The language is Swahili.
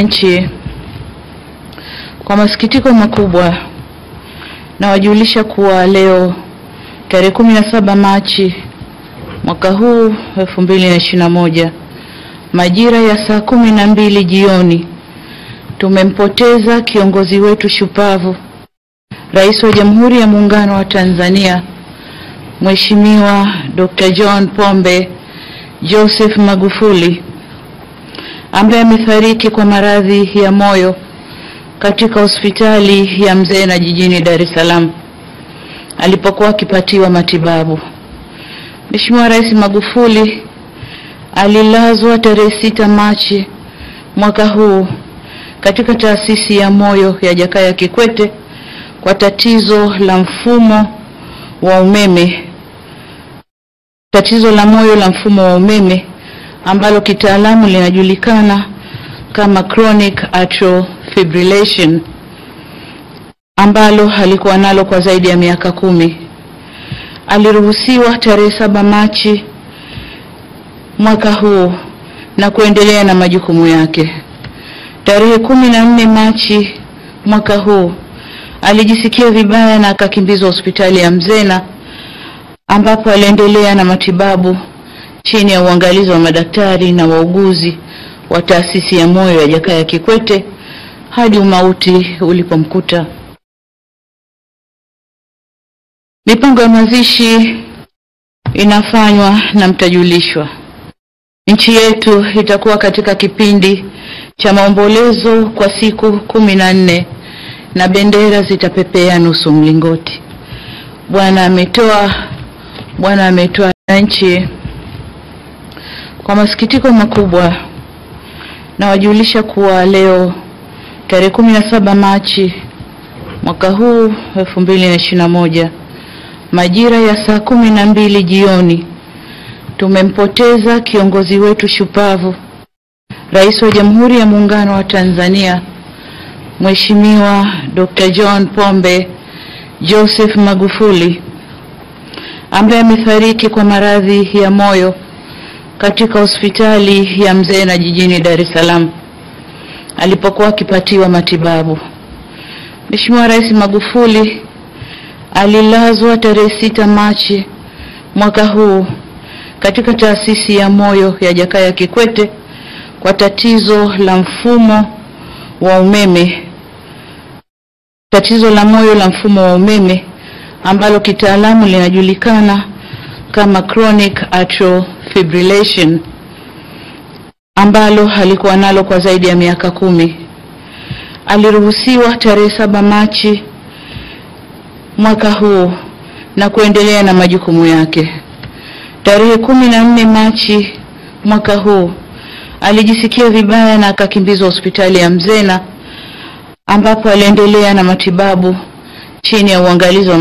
wananchi, kwa masikitiko makubwa nawajulisha kuwa leo tarehe 17 Machi mwaka huu 2021 majira ya saa 12 jioni tumempoteza kiongozi wetu shupavu, Rais wa Jamhuri ya Muungano wa Tanzania, Mheshimiwa Dr. John Pombe Joseph Magufuli, ambaye amefariki kwa maradhi ya moyo katika hospitali ya Mzena jijini Dar es Salaam alipokuwa akipatiwa matibabu. Mheshimiwa Rais Magufuli alilazwa tarehe 6 Machi mwaka huu katika taasisi ya moyo ya Jakaya Kikwete kwa tatizo la mfumo wa umeme, tatizo la moyo la mfumo wa umeme ambalo kitaalamu linajulikana kama chronic atrial fibrillation, ambalo alikuwa nalo kwa zaidi ya miaka 10. Aliruhusiwa tarehe 7 Machi mwaka huu na kuendelea na majukumu yake. Tarehe 14 Machi mwaka huu alijisikia vibaya na akakimbizwa hospitali ya Mzena, ambapo aliendelea na matibabu chini ya uangalizi wa madaktari na wauguzi wa taasisi ya moyo ya Jakaya Kikwete hadi umauti ulipomkuta. Mipango ya mazishi inafanywa na mtajulishwa. Nchi yetu itakuwa katika kipindi cha maombolezo kwa siku 14 na bendera zitapepea nusu mlingoti. Bwana ametoa. Nchi, kwa masikitiko makubwa nawajulisha kuwa leo tarehe 17 Machi mwaka huu 2021 majira ya saa 12 jioni tumempoteza kiongozi wetu shupavu, Rais wa Jamhuri ya Muungano wa Tanzania, Mheshimiwa Dr. John Pombe Joseph Magufuli, ambaye amefariki kwa maradhi ya moyo katika hospitali ya Mzena jijini Dar es Salaam alipokuwa akipatiwa matibabu. Mheshimiwa Rais Magufuli alilazwa tarehe 6 Machi mwaka huu katika taasisi ya moyo ya Jakaya Kikwete kwa tatizo la mfumo wa umeme, tatizo la moyo la mfumo wa umeme ambalo kitaalamu linajulikana kama chronic atrial fibrillation, ambalo alikuwa nalo kwa zaidi ya miaka 10. Aliruhusiwa tarehe 7 Machi mwaka huu na kuendelea na majukumu yake. Tarehe 14 Machi mwaka huu alijisikia vibaya na akakimbizwa hospitali ya Mzena, ambapo aliendelea na matibabu chini ya uangalizi wa